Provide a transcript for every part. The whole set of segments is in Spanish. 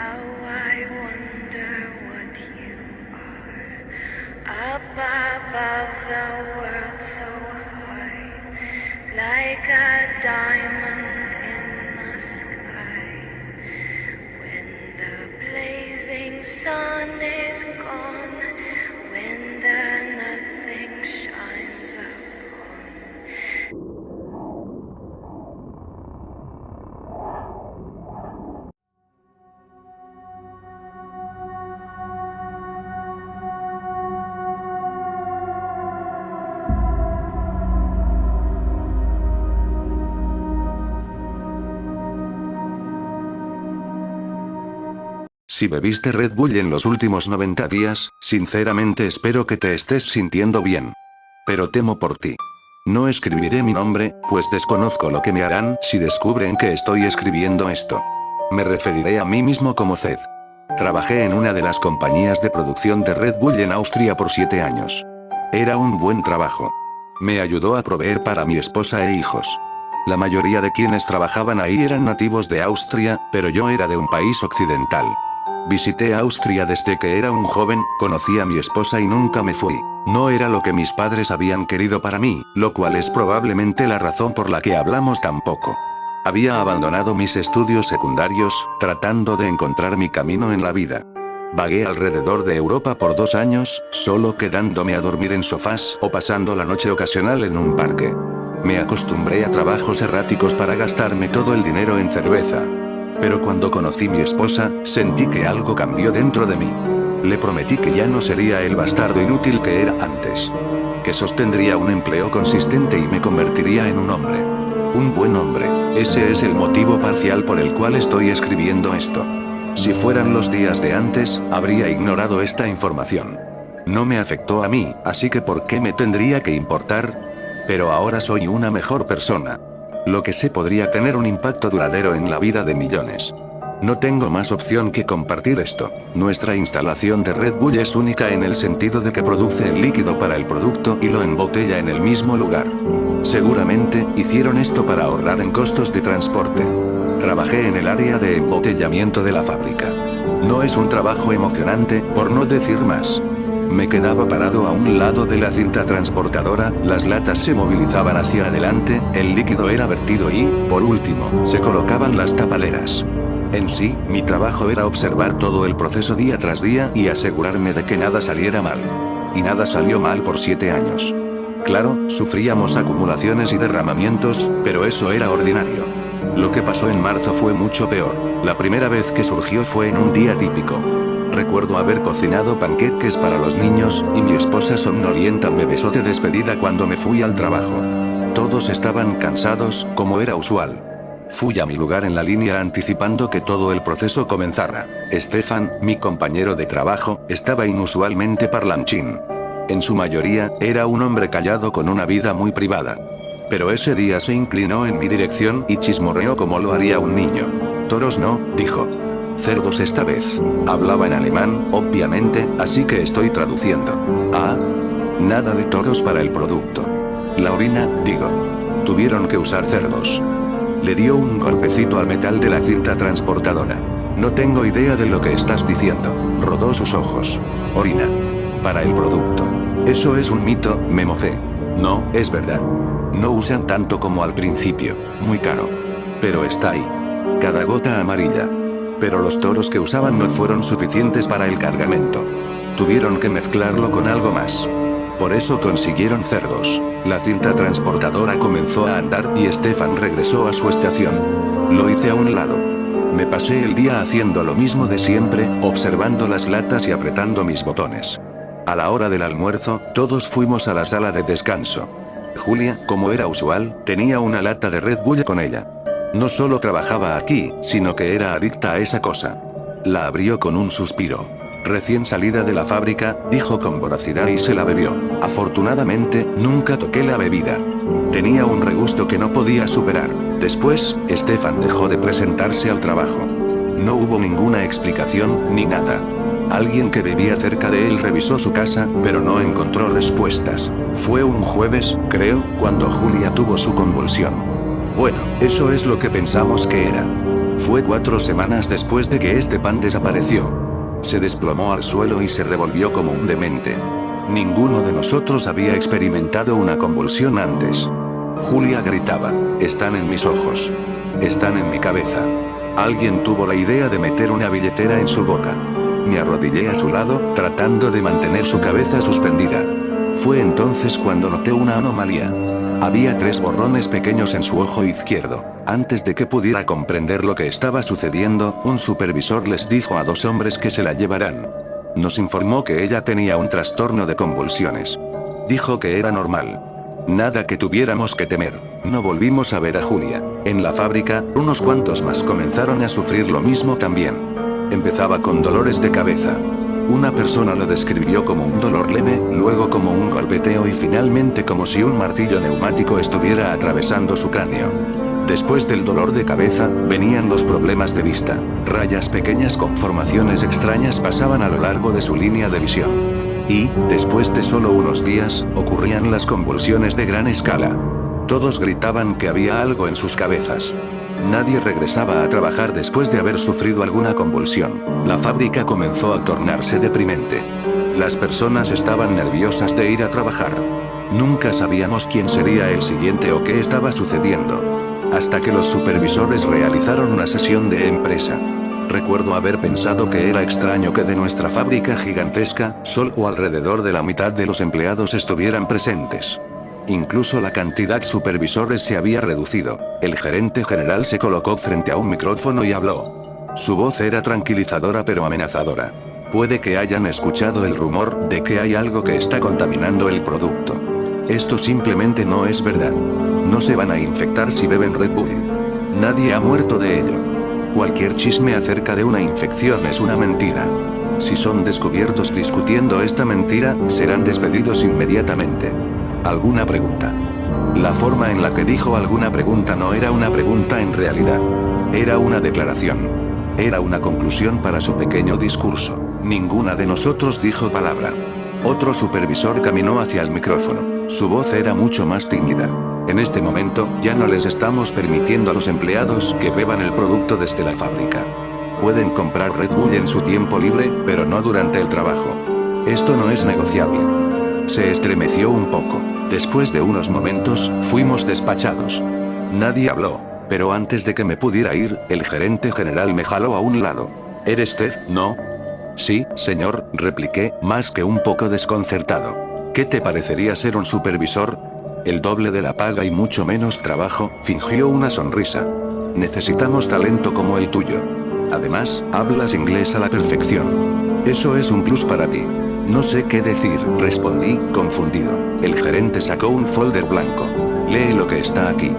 How I wonder what you are, up above the world so high, like a diamond in the sky. When the blazing sun is gone, when the nothing shines upon. Si bebiste Red Bull en los últimos 90 días, sinceramente espero que te estés sintiendo bien. Pero temo por ti. No escribiré mi nombre, pues desconozco lo que me harán si descubren que estoy escribiendo esto. Me referiré a mí mismo como Zed. Trabajé en una de las compañías de producción de Red Bull en Austria por 7 años. Era un buen trabajo. Me ayudó a proveer para mi esposa e hijos. La mayoría de quienes trabajaban ahí eran nativos de Austria, pero yo era de un país occidental. Visité Austria desde que era un joven, conocí a mi esposa y nunca me fui. No era lo que mis padres habían querido para mí, lo cual es probablemente la razón por la que hablamos tan poco. Había abandonado mis estudios secundarios, tratando de encontrar mi camino en la vida. Vagué alrededor de Europa por 2 años, solo quedándome a dormir en sofás o pasando la noche ocasional en un parque. Me acostumbré a trabajos erráticos para gastarme todo el dinero en cerveza. Pero cuando conocí a mi esposa, sentí que algo cambió dentro de mí. Le prometí que ya no sería el bastardo inútil que era antes. Que sostendría un empleo consistente y me convertiría en un hombre. Un buen hombre. Ese es el motivo parcial por el cual estoy escribiendo esto. Si fueran los días de antes, habría ignorado esta información. No me afectó a mí, así que ¿por qué me tendría que importar? Pero ahora soy una mejor persona. Lo que sé podría tener un impacto duradero en la vida de millones. No tengo más opción que compartir esto. Nuestra instalación de Red Bull es única en el sentido de que produce el líquido para el producto y lo embotella en el mismo lugar. Seguramente, hicieron esto para ahorrar en costos de transporte. Trabajé en el área de embotellamiento de la fábrica. No es un trabajo emocionante, por no decir más. Me quedaba parado a un lado de la cinta transportadora, las latas se movilizaban hacia adelante, el líquido era vertido y, por último, se colocaban las tapaleras. En sí, mi trabajo era observar todo el proceso día tras día y asegurarme de que nada saliera mal. Y nada salió mal por 7 años. Claro, sufríamos acumulaciones y derramamientos, pero eso era ordinario. Lo que pasó en marzo fue mucho peor. La primera vez que surgió fue en un día típico. Recuerdo haber cocinado panqueques para los niños, y mi esposa somnolienta me besó de despedida cuando me fui al trabajo. Todos estaban cansados, como era usual. Fui a mi lugar en la línea anticipando que todo el proceso comenzara. Stefan, mi compañero de trabajo, estaba inusualmente parlanchín. En su mayoría, era un hombre callado con una vida muy privada. Pero ese día se inclinó en mi dirección y chismorreó como lo haría un niño. Toros no, dijo. Cerdos esta vez. Hablaba en alemán, obviamente, así que estoy traduciendo. Ah. Nada de toros para el producto. La orina, digo. Tuvieron que usar cerdos. Le dio un golpecito al metal de la cinta transportadora. No tengo idea de lo que estás diciendo. Rodó sus ojos. Orina. Para el producto. Eso es un mito, me mofé. No, es verdad. No usan tanto como al principio. Muy caro. Pero está ahí. Cada gota amarilla. Pero los toros que usaban no fueron suficientes para el cargamento. Tuvieron que mezclarlo con algo más. Por eso consiguieron cerdos. La cinta transportadora comenzó a andar y Stefan regresó a su estación. Lo hice a un lado. Me pasé el día haciendo lo mismo de siempre, observando las latas y apretando mis botones. A la hora del almuerzo, todos fuimos a la sala de descanso. Julia, como era usual, tenía una lata de Red Bull con ella. No solo trabajaba aquí, sino que era adicta a esa cosa. La abrió con un suspiro. Recién salida de la fábrica, dijo con voracidad y se la bebió. Afortunadamente, nunca toqué la bebida. Tenía un regusto que no podía superar. Después, Stefan dejó de presentarse al trabajo. No hubo ninguna explicación, ni nada. Alguien que vivía cerca de él revisó su casa, pero no encontró respuestas. Fue un jueves, creo, cuando Julia tuvo su convulsión. Bueno, eso es lo que pensamos que era. Fue 4 semanas después de que este pan desapareció. Se desplomó al suelo y se revolvió como un demente. Ninguno de nosotros había experimentado una convulsión antes. Julia gritaba, están en mis ojos. Están en mi cabeza. Alguien tuvo la idea de meter una billetera en su boca. Me arrodillé a su lado, tratando de mantener su cabeza suspendida. Fue entonces cuando noté una anomalía. Había 3 borrones pequeños en su ojo izquierdo. Antes de que pudiera comprender lo que estaba sucediendo, un supervisor les dijo a 2 hombres que se la llevarán. Nos informó que ella tenía un trastorno de convulsiones. Dijo que era normal. Nada que tuviéramos que temer. No volvimos a ver a Julia. En la fábrica, unos cuantos más comenzaron a sufrir lo mismo también. Empezaba con dolores de cabeza. Una persona lo describió como un dolor leve, luego como un golpeteo y finalmente como si un martillo neumático estuviera atravesando su cráneo. Después del dolor de cabeza, venían los problemas de vista. Rayas pequeñas con formaciones extrañas pasaban a lo largo de su línea de visión. Y, después de solo unos días, ocurrían las convulsiones de gran escala. Todos gritaban que había algo en sus cabezas. Nadie regresaba a trabajar después de haber sufrido alguna convulsión. La fábrica comenzó a tornarse deprimente. Las personas estaban nerviosas de ir a trabajar. Nunca sabíamos quién sería el siguiente o qué estaba sucediendo. Hasta que los supervisores realizaron una sesión de empresa. Recuerdo haber pensado que era extraño que de nuestra fábrica gigantesca, solo alrededor de la mitad de los empleados estuvieran presentes. Incluso la cantidad de supervisores se había reducido. El gerente general se colocó frente a un micrófono y habló. Su voz era tranquilizadora pero amenazadora. Puede que hayan escuchado el rumor de que hay algo que está contaminando el producto. Esto simplemente no es verdad. No se van a infectar si beben Red Bull. Nadie ha muerto de ello. Cualquier chisme acerca de una infección es una mentira. Si son descubiertos discutiendo esta mentira, serán despedidos inmediatamente. ¿Alguna pregunta? La forma en la que dijo alguna pregunta no era una pregunta en realidad. Era una declaración. Era una conclusión para su pequeño discurso. Ninguna de nosotros dijo palabra. Otro supervisor caminó hacia el micrófono. Su voz era mucho más tímida. En este momento, ya no les estamos permitiendo a los empleados que beban el producto desde la fábrica. Pueden comprar Red Bull en su tiempo libre, pero no durante el trabajo. Esto no es negociable. Se estremeció un poco. Después de unos momentos, fuimos despachados. Nadie habló, pero antes de que me pudiera ir, el gerente general me jaló a un lado. ¿Eres Ted, no? Sí, señor, repliqué, más que un poco desconcertado. ¿Qué te parecería ser un supervisor? El doble de la paga y mucho menos trabajo, fingió una sonrisa. Necesitamos talento como el tuyo. Además, hablas inglés a la perfección. Eso es un plus para ti. No sé qué decir, respondí, confundido. El gerente sacó un folder blanco. Lee lo que está aquí.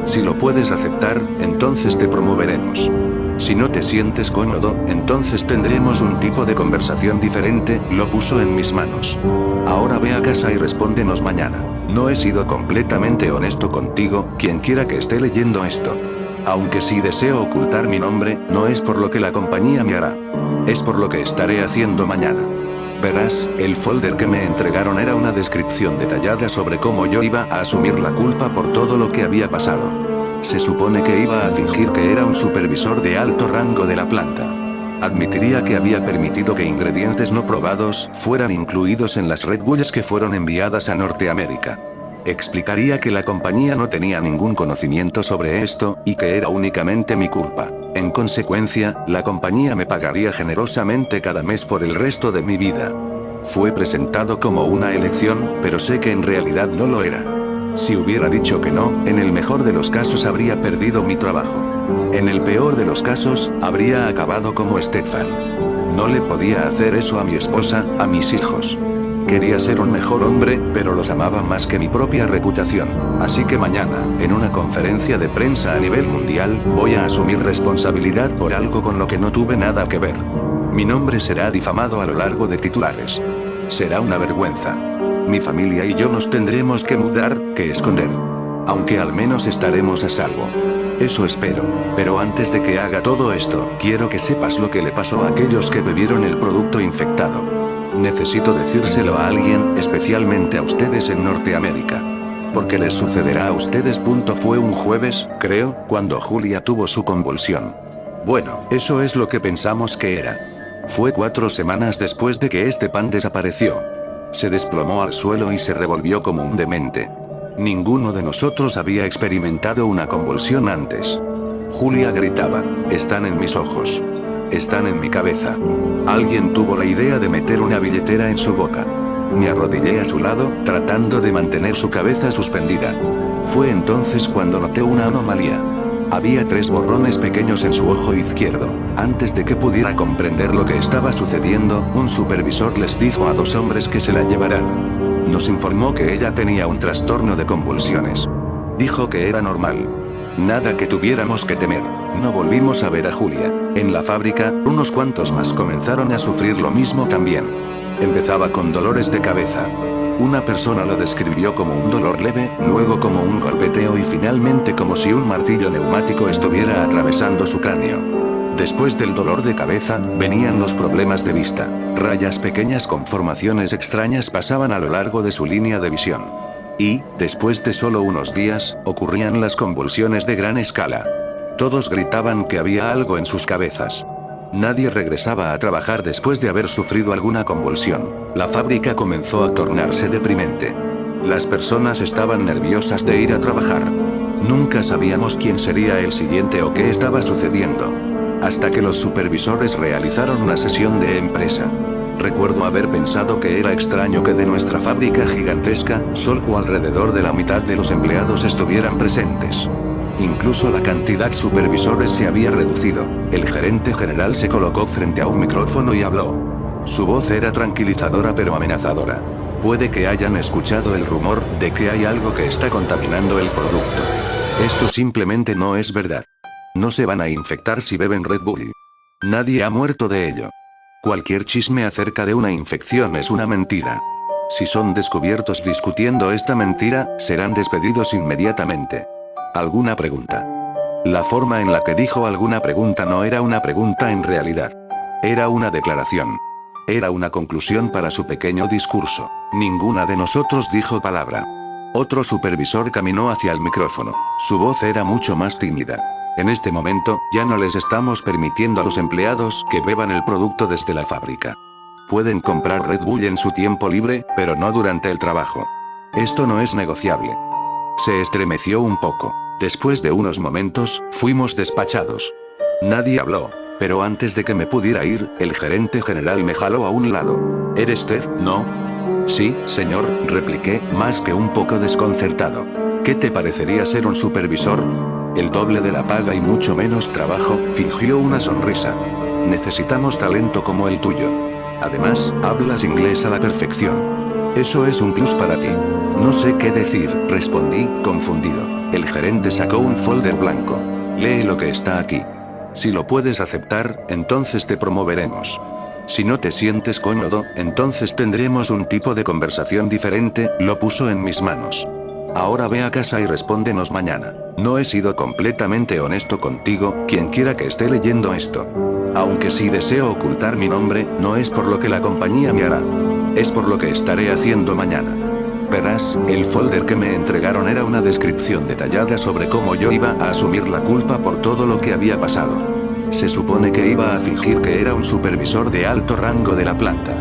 Si lo puedes aceptar, entonces te promoveremos. Si no te sientes cómodo, entonces tendremos un tipo de conversación diferente, lo puso en mis manos. Ahora ve a casa y respóndenos mañana. No he sido completamente honesto contigo, quien quiera que esté leyendo esto. Aunque si deseo ocultar mi nombre, no es por lo que la compañía me hará. Es por lo que estaré haciendo mañana. Verás, el folder que me entregaron era una descripción detallada sobre cómo yo iba a asumir la culpa por todo lo que había pasado. Se supone que iba a fingir que era un supervisor de alto rango de la planta. Admitiría que había permitido que ingredientes no probados fueran incluidos en las Red Bulls que fueron enviadas a Norteamérica. Explicaría que la compañía no tenía ningún conocimiento sobre esto, y que era únicamente mi culpa. En consecuencia, la compañía me pagaría generosamente cada mes por el resto de mi vida. Fue presentado como una elección, pero sé que en realidad no lo era. Si hubiera dicho que no, en el mejor de los casos habría perdido mi trabajo. En el peor de los casos, habría acabado como Stefan. No le podía hacer eso a mi esposa, a mis hijos. Quería ser un mejor hombre, pero los amaba más que mi propia reputación. Así que mañana, en una conferencia de prensa a nivel mundial, voy a asumir responsabilidad por algo con lo que no tuve nada que ver. Mi nombre será difamado a lo largo de titulares. Será una vergüenza. Mi familia y yo nos tendremos que mudar, que esconder. Aunque al menos estaremos a salvo. Eso espero. Pero antes de que haga todo esto, quiero que sepas lo que le pasó a aquellos que bebieron el producto infectado. Necesito decírselo a alguien, especialmente a ustedes en Norteamérica. Porque les sucederá a ustedes. Fue un jueves, creo, cuando Julia tuvo su convulsión. Bueno, eso es lo que pensamos que era. Fue 4 semanas después de que este pan desapareció. Se desplomó al suelo y se revolvió como un demente. Ninguno de nosotros había experimentado una convulsión antes. Julia gritaba, están en mis ojos. Están en mi cabeza. Alguien tuvo la idea de meter una billetera en su boca. Me arrodillé a su lado, tratando de mantener su cabeza suspendida. Fue entonces cuando noté una anomalía. Había 3 borrones pequeños en su ojo izquierdo. Antes de que pudiera comprender lo que estaba sucediendo, un supervisor les dijo a 2 hombres que se la llevaran. Nos informó que ella tenía un trastorno de convulsiones. Dijo que era normal. Nada que tuviéramos que temer. No volvimos a ver a Julia. En la fábrica, unos cuantos más comenzaron a sufrir lo mismo también. Empezaba con dolores de cabeza. Una persona lo describió como un dolor leve, luego como un golpeteo y finalmente como si un martillo neumático estuviera atravesando su cráneo. Después del dolor de cabeza, venían los problemas de vista. Rayas pequeñas con formaciones extrañas pasaban a lo largo de su línea de visión. Y, después de solo unos días, ocurrían las convulsiones de gran escala. Todos gritaban que había algo en sus cabezas. Nadie regresaba a trabajar después de haber sufrido alguna convulsión. La fábrica comenzó a tornarse deprimente. Las personas estaban nerviosas de ir a trabajar. Nunca sabíamos quién sería el siguiente o qué estaba sucediendo. Hasta que los supervisores realizaron una sesión de empresa. Recuerdo haber pensado que era extraño que de nuestra fábrica gigantesca, solo alrededor de la mitad de los empleados estuvieran presentes. Incluso la cantidad de supervisores se había reducido. El gerente general se colocó frente a un micrófono y habló. Su voz era tranquilizadora pero amenazadora. Puede que hayan escuchado el rumor de que hay algo que está contaminando el producto. Esto simplemente no es verdad. No se van a infectar si beben Red Bull. Nadie ha muerto de ello. Cualquier chisme acerca de una infección es una mentira. Si son descubiertos discutiendo esta mentira, serán despedidos inmediatamente. ¿Alguna pregunta? La forma en la que dijo alguna pregunta no era una pregunta en realidad. Era una declaración. Era una conclusión para su pequeño discurso. Ninguna de nosotros dijo palabra. Otro supervisor caminó hacia el micrófono. Su voz era mucho más tímida. En este momento, ya no les estamos permitiendo a los empleados que beban el producto desde la fábrica. Pueden comprar Red Bull en su tiempo libre, pero no durante el trabajo. Esto no es negociable. Se estremeció un poco. Después de unos momentos, fuimos despachados. Nadie habló, pero antes de que me pudiera ir, el gerente general me jaló a un lado. ¿Eres Ted, no? Sí, señor, repliqué, más que un poco desconcertado. ¿Qué te parecería ser un supervisor? El doble de la paga y mucho menos trabajo, fingió una sonrisa. Necesitamos talento como el tuyo. Además, hablas inglés a la perfección. Eso es un plus para ti. No sé qué decir, respondí, confundido. El gerente sacó un folder blanco. Lee lo que está aquí. Si lo puedes aceptar, entonces te promoveremos. Si no te sientes cómodo, entonces tendremos un tipo de conversación diferente, lo puso en mis manos. Ahora ve a casa y respóndenos mañana. No he sido completamente honesto contigo, quien quiera que esté leyendo esto. Aunque si deseo ocultar mi nombre, no es por lo que la compañía me hará. Es por lo que estaré haciendo mañana. Verás, el folder que me entregaron era una descripción detallada sobre cómo yo iba a asumir la culpa por todo lo que había pasado. Se supone que iba a fingir que era un supervisor de alto rango de la planta.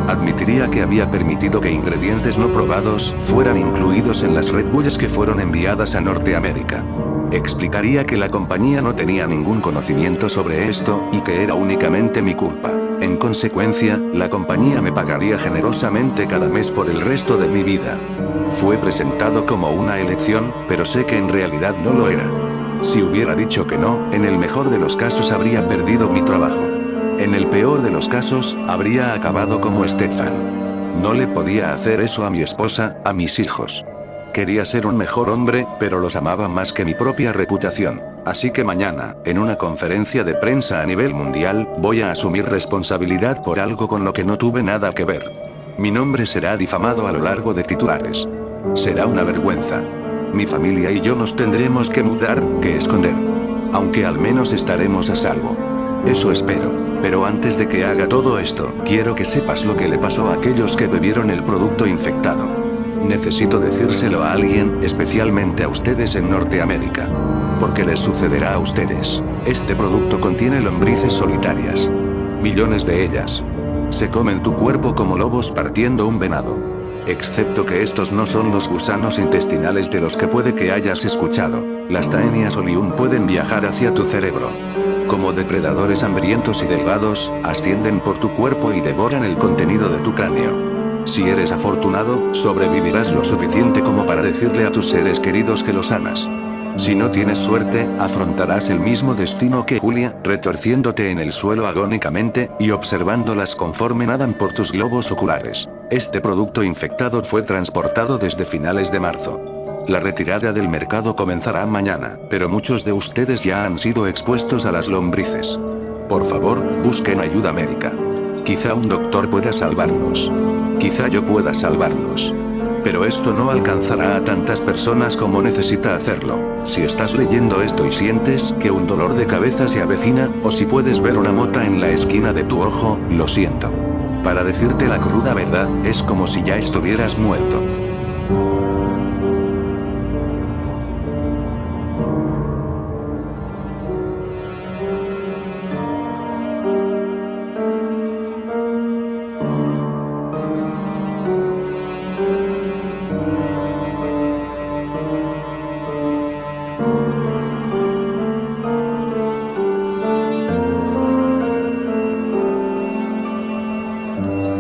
Admitiría que había permitido que ingredientes no probados fueran incluidos en las Red Bulls que fueron enviadas a Norteamérica. Explicaría que la compañía no tenía ningún conocimiento sobre esto, y que era únicamente mi culpa. En consecuencia, la compañía me pagaría generosamente cada mes por el resto de mi vida. Fue presentado como una elección, pero sé que en realidad no lo era. Si hubiera dicho que no, en el mejor de los casos habría perdido mi trabajo. En el peor de los casos, habría acabado como Stefan. No le podía hacer eso a mi esposa, a mis hijos. Quería ser un mejor hombre, pero los amaba más que mi propia reputación. Así que mañana, en una conferencia de prensa a nivel mundial, voy a asumir responsabilidad por algo con lo que no tuve nada que ver. Mi nombre será difamado a lo largo de titulares. Será una vergüenza. Mi familia y yo nos tendremos que mudar, que esconder. Aunque al menos estaremos a salvo. Eso espero. Pero antes de que haga todo esto, quiero que sepas lo que le pasó a aquellos que bebieron el producto infectado. Necesito decírselo a alguien, especialmente a ustedes en Norteamérica. Porque les sucederá a ustedes. Este producto contiene lombrices solitarias. Millones de ellas. Se comen tu cuerpo como lobos partiendo un venado. Excepto que estos no son los gusanos intestinales de los que puede que hayas escuchado. Las Taenia solium pueden viajar hacia tu cerebro. Como depredadores hambrientos y delgados, ascienden por tu cuerpo y devoran el contenido de tu cráneo. Si eres afortunado, sobrevivirás lo suficiente como para decirle a tus seres queridos que los amas. Si no tienes suerte, afrontarás el mismo destino que Julia, retorciéndote en el suelo agónicamente, y observándolas conforme nadan por tus globos oculares. Este producto infectado fue transportado desde finales de marzo. La retirada del mercado comenzará mañana, pero muchos de ustedes ya han sido expuestos a las lombrices. Por favor, busquen ayuda médica. Quizá un doctor pueda salvarlos. Quizá yo pueda salvarlos. Pero esto no alcanzará a tantas personas como necesita hacerlo. Si estás leyendo esto y sientes que un dolor de cabeza se avecina, o si puedes ver una mota en la esquina de tu ojo, lo siento. Para decirte la cruda verdad, es como si ya estuvieras muerto.